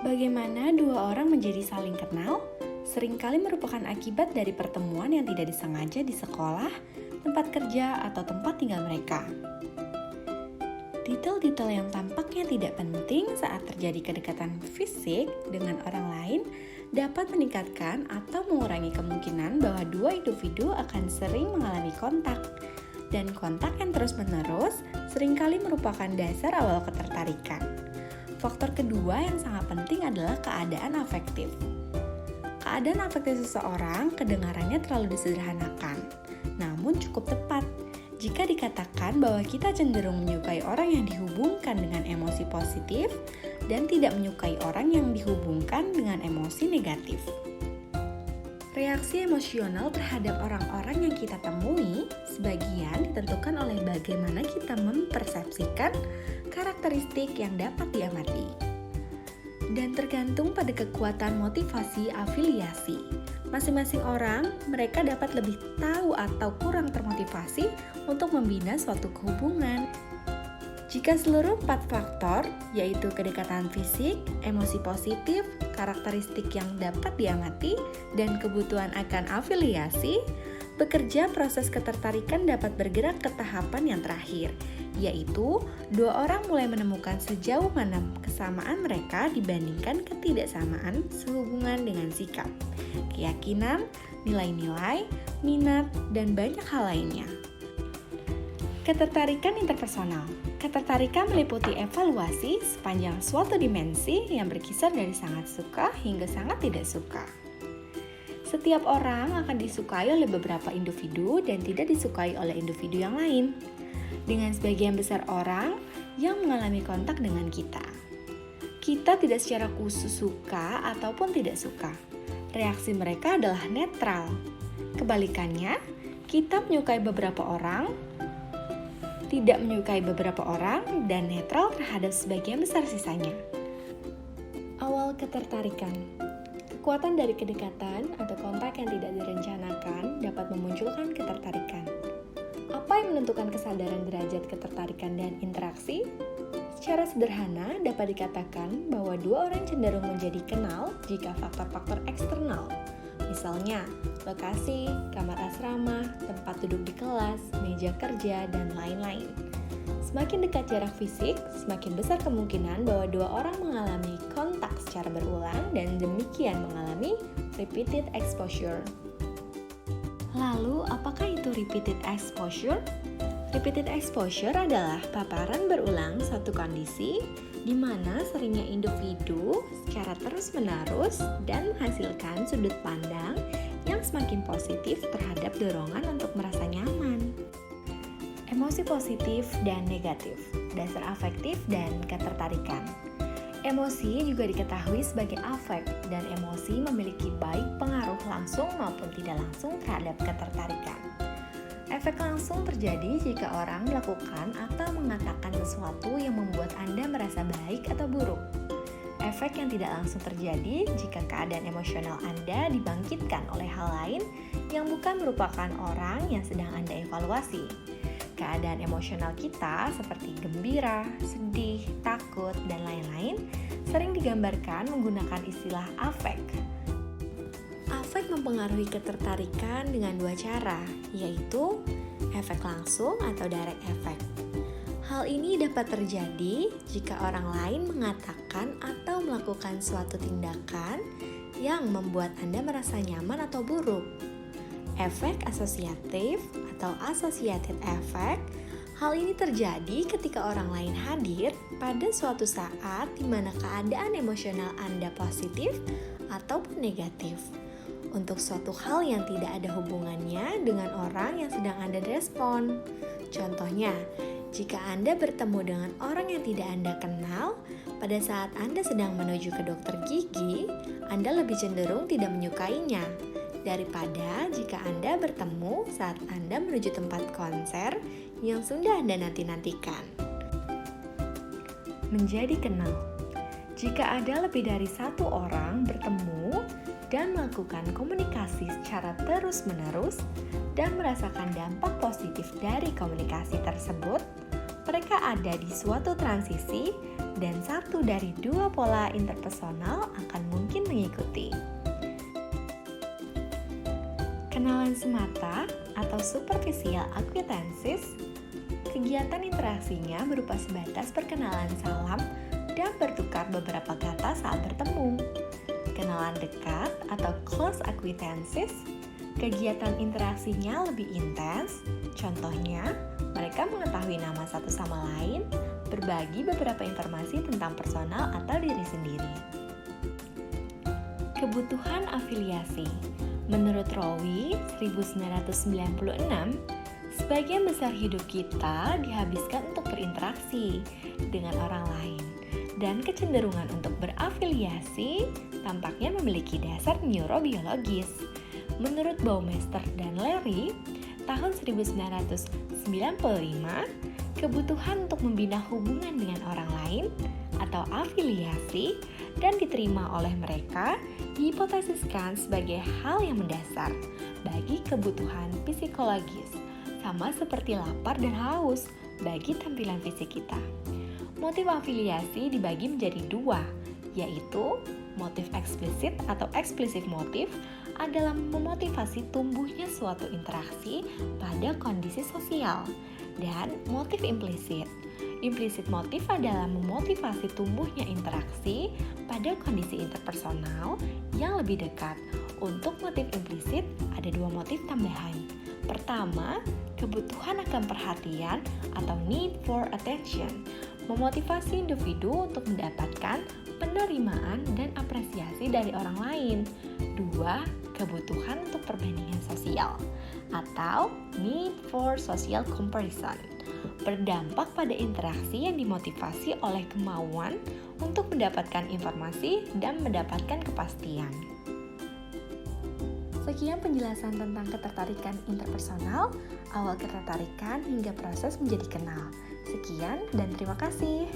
Bagaimana dua orang menjadi saling kenal? Seringkali merupakan akibat dari pertemuan yang tidak disengaja di sekolah, tempat kerja, atau tempat tinggal mereka. Detail-detail yang tampaknya tidak penting saat terjadi kedekatan fisik dengan orang lain dapat meningkatkan atau mengurangi kemungkinan bahwa dua individu akan sering mengalami kontak. Dan kontak yang terus-menerus seringkali merupakan dasar awal ketertarikan. Faktor kedua yang sangat penting adalah keadaan afektif. Keadaan afektif seseorang kedengarannya terlalu disederhanakan, namun cukup tepat jika dikatakan bahwa kita cenderung menyukai orang yang dihubungkan dengan emosi positif dan tidak menyukai orang yang dihubungkan dengan emosi negatif. Reaksi emosional terhadap orang-orang yang kita temui sebagian ditentukan oleh bagaimana kita mempersepsikan karakteristik yang dapat diamati. Dan tergantung pada kekuatan motivasi afiliasi. Masing-masing orang, mereka dapat lebih tahu atau kurang termotivasi untuk membina suatu hubungan. Jika seluruh 4 faktor, yaitu kedekatan fisik, emosi positif, karakteristik yang dapat diamati, dan kebutuhan akan afiliasi, bekerja proses ketertarikan dapat bergerak ke tahapan yang terakhir, yaitu dua orang mulai menemukan sejauh mana kesamaan mereka dibandingkan ketidaksamaan sehubungan dengan sikap, keyakinan, nilai-nilai, minat, dan banyak hal lainnya. Ketertarikan interpersonal. Ketertarikan meliputi evaluasi sepanjang suatu dimensi yang berkisar dari sangat suka hingga sangat tidak suka. Setiap orang akan disukai oleh beberapa individu dan tidak disukai oleh individu yang lain. Dengan sebagian besar orang yang mengalami kontak dengan kita. Kita tidak secara khusus suka ataupun tidak suka. Reaksi mereka adalah netral. Kebalikannya, kita menyukai beberapa orang, tidak menyukai beberapa orang, dan netral terhadap sebagian besar sisanya. Awal ketertarikan. Kekuatan dari kedekatan atau kontak yang tidak direncanakan dapat memunculkan ketertarikan. Apa yang menentukan kesadaran derajat ketertarikan dan interaksi? Secara sederhana dapat dikatakan bahwa dua orang cenderung menjadi kenal jika faktor-faktor eksternal, misalnya lokasi, kamar asrama, tempat duduk di kelas, meja kerja, dan lain-lain. Semakin dekat jarak fisik, semakin besar kemungkinan bahwa dua orang mengalami kontak secara berulang dan demikian mengalami repeated exposure. Lalu, apakah itu repeated exposure? Repeated exposure adalah paparan berulang suatu kondisi di mana seringnya individu secara terus-menerus dan menghasilkan sudut pandang yang semakin positif terhadap dorongan untuk merasa nyaman. Emosi positif dan negatif, dasar afektif dan ketertarikan. Emosi juga diketahui sebagai afek dan emosi memiliki baik pengaruh langsung maupun tidak langsung terhadap ketertarikan. Efek langsung terjadi jika orang melakukan atau mengatakan sesuatu yang membuat Anda merasa baik atau buruk. Efek yang tidak langsung terjadi jika keadaan emosional Anda dibangkitkan oleh hal lain yang bukan merupakan orang yang sedang Anda evaluasi. Keadaan emosional kita seperti gembira, sedih, takut, dan lain-lain sering digambarkan menggunakan istilah afek. Afek mempengaruhi ketertarikan dengan dua cara, yaitu efek langsung atau direct effect. Hal ini dapat terjadi jika orang lain mengatakan atau melakukan suatu tindakan yang membuat Anda merasa nyaman atau buruk. Efek asosiatif atau associated effect, hal ini terjadi ketika orang lain hadir pada suatu saat di mana keadaan emosional Anda positif ataupun negatif untuk suatu hal yang tidak ada hubungannya dengan orang yang sedang Anda respon. Contohnya, jika Anda bertemu dengan orang yang tidak Anda kenal, pada saat Anda sedang menuju ke dokter gigi, Anda lebih cenderung tidak menyukainya daripada jika Anda bertemu saat Anda menuju tempat konser yang sudah Anda nanti-nantikan. Menjadi kenal. Jika ada lebih dari satu orang bertemu dan melakukan komunikasi secara terus-menerus dan merasakan dampak positif dari komunikasi tersebut, mereka ada di suatu transisi dan satu dari dua pola interpersonal akan mungkin mengikuti. Kenalan semata atau superficial acquaintances, kegiatan interaksinya berupa sebatas perkenalan salam dan bertukar beberapa kata saat bertemu. Kenalan dekat atau close acquaintances, kegiatan interaksinya lebih intens. Contohnya, mereka mengetahui nama satu sama lain, berbagi beberapa informasi tentang personal atau diri sendiri. Kebutuhan afiliasi. Menurut Rowe, 1996, sebagian besar hidup kita dihabiskan untuk berinteraksi dengan orang lain, dan kecenderungan untuk berafiliasi tampaknya memiliki dasar neurobiologis. Menurut Baumeister dan Larry, tahun 1995, kebutuhan untuk membina hubungan dengan orang lain atau afiliasi dan diterima oleh mereka dihipotesiskan sebagai hal yang mendasar bagi kebutuhan psikologis, sama seperti lapar dan haus bagi tampilan fisik kita. Motif afiliasi dibagi menjadi dua, yaitu motif eksplisit atau explicit motif adalah memotivasi tumbuhnya suatu interaksi pada kondisi sosial, dan motif implisit. Implisit motif adalah memotivasi tumbuhnya interaksi pada kondisi interpersonal yang lebih dekat. Untuk motif implisit ada dua motif tambahan. Pertama, kebutuhan akan perhatian atau need for attention, memotivasi individu untuk mendapatkan penerimaan dan apresiasi dari orang lain. Dua, kebutuhan untuk perbandingan sosial atau need for social comparison, berdampak pada interaksi yang dimotivasi oleh kemauan untuk mendapatkan informasi dan mendapatkan kepastian. Sekian penjelasan tentang ketertarikan interpersonal, awal ketertarikan hingga proses menjadi kenal. Sekian dan terima kasih.